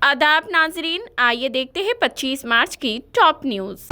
आदाब नाजरीन, आइए देखते हैं 25 मार्च की टॉप न्यूज।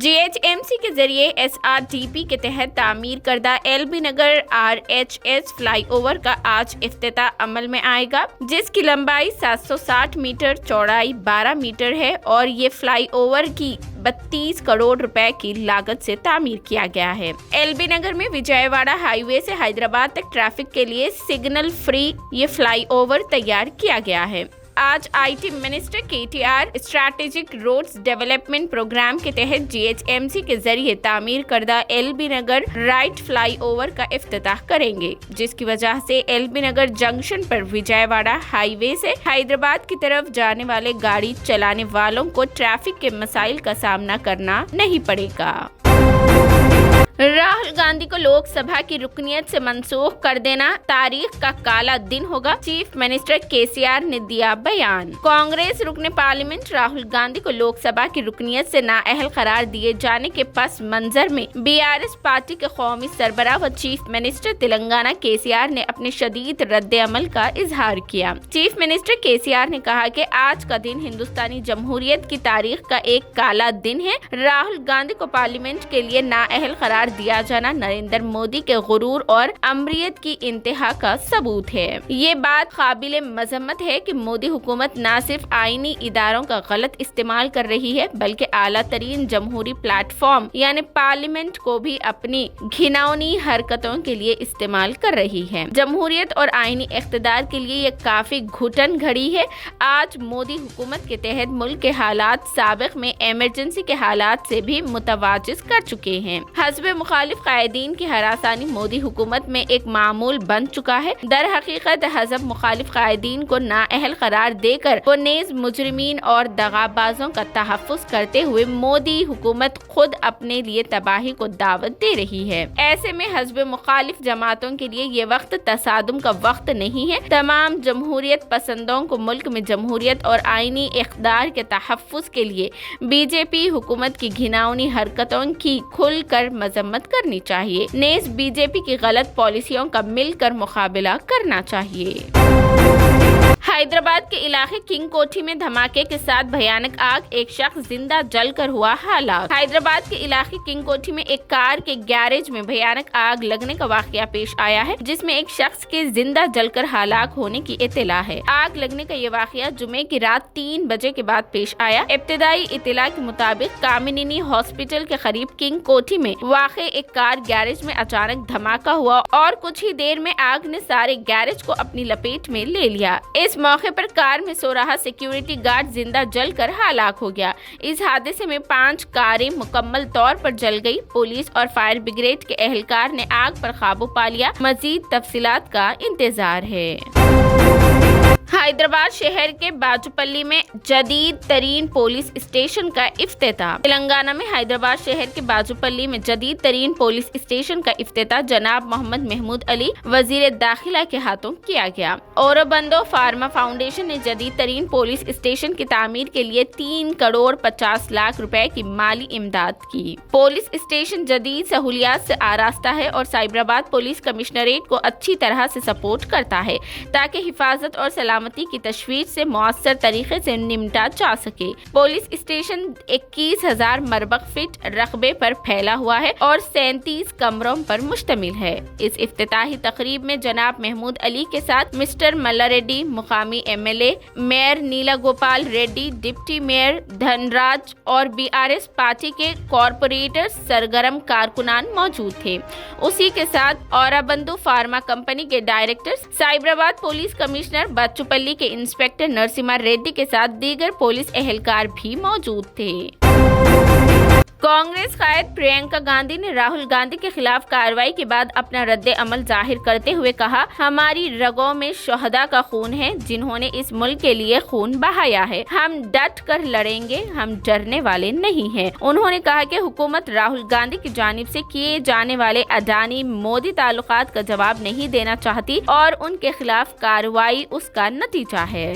GHMC के जरिए SRDP के तहत तामीर करदा LB नगर RHS फ्लाईओवर का आज इफ्तिताह अमल में आएगा, जिसकी लंबाई 760 मीटर, चौड़ाई 12 मीटर है और ये फ्लाईओवर की 32 करोड़ रुपए की लागत से तामीर किया गया है। LB नगर में विजयवाड़ा हाईवे से हैदराबाद तक ट्रैफिक के लिए सिग्नल फ्री ये फ्लाईओवर तैयार किया गया है। आज IT minister KTR strategic roads development programme के तहत GHMC के जरिए तामीर करदा LB नगर राइट फ्लाईओवर का इफ्तिताह करेंगे, जिसकी वजह से LB नगर जंक्शन पर विजयवाड़ा हाईवे से हैदराबाद की तरफ जाने वाले गाड़ी चलाने वालों को ट्रैफिक के मसाइल का सामना करना नहीं पड़ेगा। राहुल गांधी को लोकसभा की रुकनियत से मंसूख कर देना तारीख का काला दिन होगा, चीफ मिनिस्टर KCR ने दिया बयान। कांग्रेस रुकने पार्लियामेंट राहुल गांधी को लोकसभा की रुकनियत से नाअहल करार दिए जाने के पस मंजर में BRS पार्टी के कौमी सरबराह व चीफ मिनिस्टर तेलंगाना KCR ने अपने शदीद रद्द अमल का इजहार किया। चीफ मिनिस्टर KCR ने कहा कि आज का दिन हिंदुस्तानी जमहूरियत की तारीख का एक काला दिन है। राहुल गांधी को पार्लियामेंट के लिए नाअहल करार दिया जाना नरेंद्र मोदी के गुरूर और अमरियत की इंतहा का सबूत है। ये बात काबिल मजम्मत है कि मोदी हुकूमत न सिर्फ आईनी इदारों का गलत इस्तेमाल कर रही है, बल्कि आला तरीन जमहूरी प्लेटफॉर्म यानी पार्लियामेंट को भी अपनी घिनौनी हरकतों के लिए इस्तेमाल कर रही है। जमहूरियत और आईनी इख्तिदार के लिए ये काफी घुटन घड़ी है। आज मोदी हुकूमत के तहत मुल्क के हालात साबिक में इमरजेंसी के हालात से भी मुतवाजिज कर चुके हैं। हस्ब मुखालिफ कायदीन की हरासानी मोदी हुकूमत में एक मामूल बन चुका है। दर हकीकत हस्ब मुखालिफ कायदीन को नाअहल करार देकर वो नेज मुजरिमीन और दगाबाजों का तहफ़्फ़ुज़ करते हुए मोदी हुकूमत खुद अपने लिए तबाही को दावत दे रही है। ऐसे में हस्ब मुखालिफ जमातों के लिए ये वक्त तसादुम का वक्त नहीं है। तमाम जमहूरियत पसंदों को मुल्क में जमहूरियत और आईनी इक़्तिदार के तहफ़्फ़ुज़ के लिए BJP हुकूमत की घिनौनी हरकतों की खुल कर मजम्मत करनी चाहिए। नेज़ BJP की गलत पॉलिसियों का मिलकर मुकाबला करना चाहिए। हैदराबाद के इलाके किंग कोठी में धमाके के साथ भयानक आग, एक शख्स जिंदा जलकर हुआ हलाक। हैदराबाद के इलाके किंग कोठी में एक कार के गैरेज में भयानक आग लगने का वाकया पेश आया है, जिसमें एक शख्स के जिंदा जलकर हलाक होने की इत्तला है। आग लगने का ये वाकया जुमे की रात 3 बजे के बाद पेश आया। इब्तिदाई इत्तला के मुताबिक कामिनी हॉस्पिटल के करीब किंग कोठी में वाक़े एक कार गैरेज में अचानक धमाका हुआ और कुछ ही देर में आग ने सारे गैरेज को अपनी लपेट में ले लिया। इस मौके पर कार में सो रहा सिक्योरिटी गार्ड जिंदा जलकर हलाक हो गया। इस हादसे में 5 कारें मुकम्मल तौर पर जल गई। पुलिस और फायर ब्रिगेड के एहलकार ने आग पर काबू पा लिया। मजीद तफसीलात का इंतजार है। हैदराबाद शहर के बाजुपल्ली में जदीद तरीन पुलिस स्टेशन का इफ्तिताह। तेलंगाना में हैदराबाद शहर के बाजुपल्ली में जदीद तरीन पुलिस स्टेशन का इफ्तिताह जनाब मोहम्मद महमूद अली वजीर दाखिला के हाथों किया गया। औरबंदो फार्मा फाउंडेशन ने जदीद तरीन पुलिस स्टेशन की तामीर के लिए 3 करोड़ 50 लाख रुपए की माली इमदाद की। पुलिस स्टेशन जदीद सहूलियात से आरास्ता है और साइबराबाद पुलिस कमिश्नरेट को अच्छी तरह से सपोर्ट करता है, ताकि हिफाजत और सलामती की तशवीश से मौसर तरीके से निपटा जा सके। पुलिस स्टेशन 21,000 मरबक फीट रकबे पर फैला हुआ है और 37 कमरों पर मुश्तमिल है। इस इफ्तिताही तकरीब में जनाब महमूद अली के साथ मिस्टर मल्ला रेड्डी, मुकामी MLA, मेयर नीला गोपाल रेड्डी, डिप्टी मेयर धनराज और BRS पार्टी के कॉरपोरेटर सरगर्म कारकुनान मौजूद थे। उसी के साथ औरबंदो फार्मा कंपनी के डायरेक्टर, साइबराबाद पुलिस कमिश्नर बच्चूपल्ली के इंस्पेक्टर नरसिम्हा रेड्डी के साथ दीगर पुलिस एहलकार भी मौजूद थे। कांग्रेस कायद प्रियंका गांधी ने राहुल गांधी के खिलाफ कार्रवाई के बाद अपना रद्द अमल जाहिर करते हुए कहा, हमारी रगों में शहदा का खून है, जिन्होंने इस मुल्क के लिए खून बहाया है। हम डट कर लड़ेंगे, हम डरने वाले नहीं हैं। उन्होंने कहा कि हुकूमत राहुल गांधी की जानिब से किए जाने वाले अडानी मोदी ताल्लुकात का जवाब नहीं देना चाहती और उनके खिलाफ कार्रवाई उसका नतीजा है।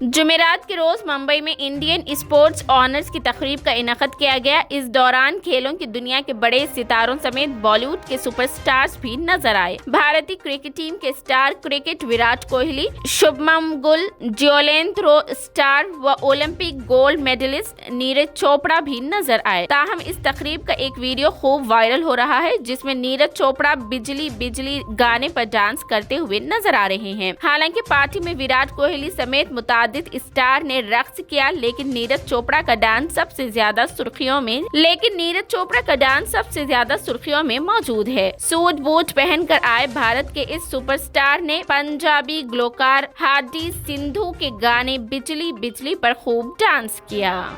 जुमेरात के रोज मुंबई में इंडियन स्पोर्ट्स ऑनर्स की तकरीब का इनक़ाद किया गया। इस दौरान खेलों की दुनिया के बड़े सितारों समेत बॉलीवुड के सुपरस्टार्स भी नजर आए। भारतीय क्रिकेट टीम के star cricket Virat Kohli, Shubman Gill, javelin throw star व Olympic gold medallist Neeraj Chopra भी नजर आए। ताहम इस तकरीब का एक वीडियो खूब वायरल हो रहा है, जिसमें नीरज चोपड़ा बिजली बिजली गाने पर डांस करते हुए नजर आ रहे हैं। हालांकि पार्टी में विराट कोहली समेत मुतादिद स्टार ने रक्स किया, लेकिन नीरज चोपड़ा का डांस सबसे ज्यादा सुर्खियों में मौजूद है। सूट बूट पहनकर आए भारत के इस सुपरस्टार ने पंजाबी ग्लोकार हार्डी सिंधु के गाने बिजली बिजली पर खूब डांस किया।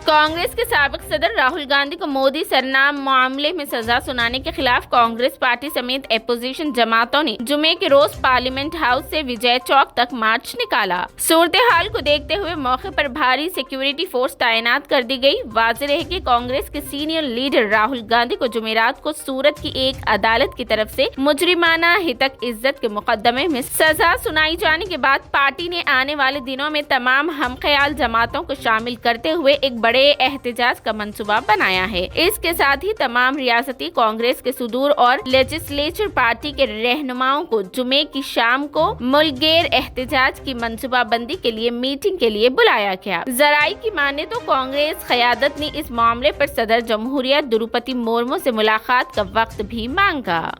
कांग्रेस के साबिक सदर राहुल गांधी को मोदी सरनाम मामले में सजा सुनाने के खिलाफ कांग्रेस पार्टी समेत अपोजिशन जमातों ने जुमे के रोज पार्लियामेंट हाउस से विजय चौक तक मार्च निकाला। सूरत हाल को देखते हुए मौके पर भारी सिक्योरिटी फोर्स तैनात कर दी गई। वाज़ेह है कि कांग्रेस के सीनियर लीडर राहुल गांधी को जुमेरात को सूरत की एक अदालत की तरफ से मुजरिमाना हितक इज्जत के मुकदमे में सजा सुनाई जाने के बाद पार्टी ने आने वाले दिनों में तमाम हमख्याल जमातों को शामिल करते हुए एक बड़े एहतजाज का मंसूबा बनाया है। इसके साथ ही तमाम रियासती कांग्रेस के सुदूर और लेजिस्लेचर पार्टी के रहनुमाओं को जुमे की शाम को मुल्गेर एहतजाज की मंसूबा बंदी के लिए मीटिंग के लिए बुलाया गया। जराई की माने तो कांग्रेस क़यादत ने इस मामले पर सदर जमहूरिया द्रौपदी मुर्मू से मुलाकात का वक्त भी मांगा।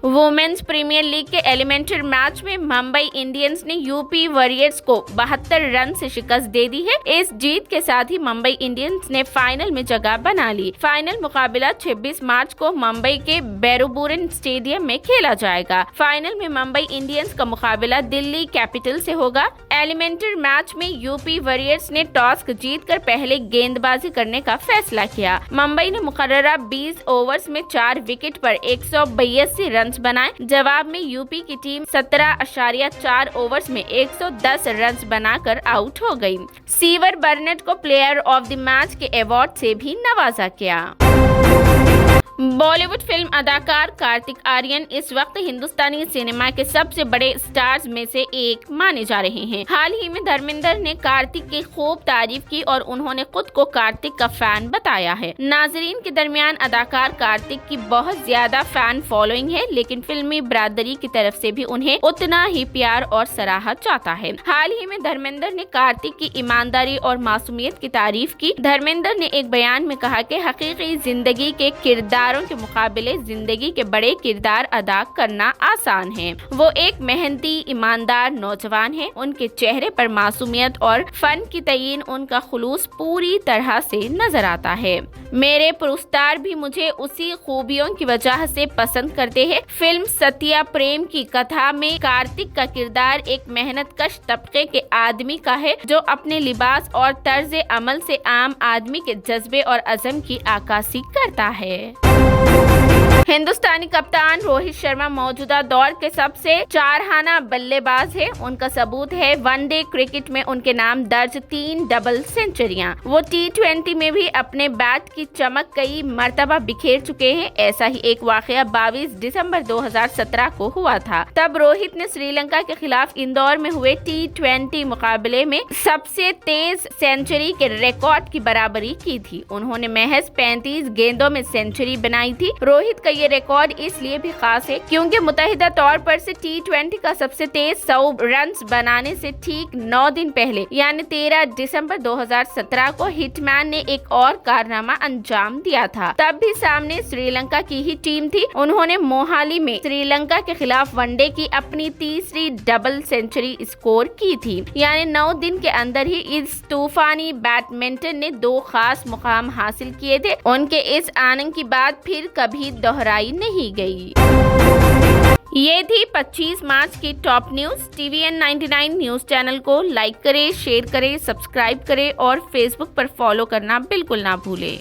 वुमेन्स प्रीमियर लीग के एलिमेंटर मैच में मुंबई इंडियंस ने यूपी वॉरियर्स को 72 रन से शिकस्त दे दी है। इस जीत के साथ ही मुंबई इंडियंस ने फाइनल में जगह बना ली। फाइनल मुकाबला 26 मार्च को मुंबई के बेरुबुरन स्टेडियम में खेला जाएगा। फाइनल में मुंबई इंडियंस का मुकाबला दिल्ली कैपिटल से होगा। एलिमेंटर मैच में यूपी वॉरियर्स ने टॉस जीतकर पहले गेंदबाजी करने का फैसला किया। मुंबई ने मुकर्ररा 20 ओवर्स में 4 विकेट पर 182 रन बनाए। जवाब में यूपी की टीम 17.4 ओवर्स में 110 रन बनाकर आउट हो गई। सीवर बर्नेट को प्लेयर ऑफ द मैच के अवार्ड से भी नवाजा गया। बॉलीवुड फिल्म अदाकार कार्तिक आर्यन इस वक्त हिंदुस्तानी सिनेमा के सबसे बड़े स्टार्स में से एक माने जा रहे हैं। हाल ही में धर्मेंद्र ने कार्तिक की खूब तारीफ की और उन्होंने खुद को कार्तिक का फैन बताया है। नाजरीन के दरमियान अदाकार कार्तिक की बहुत ज्यादा फैन फॉलोइंग है, लेकिन फिल्मी बरादरी की तरफ से भी उन्हें उतना ही प्यार और सराहा जाता है। हाल ही में धर्मेंद्र ने कार्तिक की ईमानदारी और मासूमियत की तारीफ की। धर्मेंद्र ने एक बयान में कहा कि हकीकी जिंदगी के किरदारों के मुकाबले जिंदगी के बड़े किरदार अदा करना आसान है। वो एक मेहनती ईमानदार नौजवान है। उनके चेहरे पर मासूमियत और फन की तयीन उनका खुलूस पूरी तरह से नजर आता है। मेरे पुरस्कार भी मुझे उसी खूबियों की वजह से पसंद करते हैं। फिल्म सत्या प्रेम की कथा में कार्तिक का किरदार एक मेहनतकश तबके के आदमी का है, जो अपने लिबास और तर्ज अमल से आम आदमी के जज्बे और अज़म की आकासी करता है। हिंदुस्तानी कप्तान रोहित शर्मा मौजूदा दौर के सबसे चारहाना बल्लेबाज है। उनका सबूत है वनडे क्रिकेट में उनके नाम दर्ज 3 डबल सेंचुरियां। वो T20 में भी अपने बैट की चमक कई मर्तबा बिखेर चुके हैं। ऐसा ही एक वाकया 22 दिसंबर 2017 को हुआ था। तब रोहित ने श्रीलंका के खिलाफ इंदौर में हुए T20 मुकाबले में सबसे तेज सेंचुरी के रिकॉर्ड की बराबरी की थी। उन्होंने महज 35 गेंदों में सेंचुरी बनाई थी। रोहित का ये रिकॉर्ड इसलिए भी खास है क्योंकि मुतहिदा तौर पर से T20 का सबसे तेज 100 रन बनाने से ठीक 9 दिन पहले यानी 13 दिसंबर 2017 को हिटमैन ने एक और कारनामा अंजाम दिया था। तब भी सामने श्रीलंका की ही टीम थी। उन्होंने मोहाली में श्रीलंका के खिलाफ वनडे की अपनी तीसरी डबल सेंचुरी स्कोर की थी। यानी 9 दिन के अंदर ही इस तूफानी बैडमिंटन ने 2 खास मुकाम हासिल किए थे। उनके इस आनंद की बात फिर कभी दोहराई नहीं गई। ये थी 25 मार्च की top news. TVN 99 news channel को लाइक करें, शेयर करें, सब्सक्राइब करें और फेसबुक पर फॉलो करना बिल्कुल ना भूलें।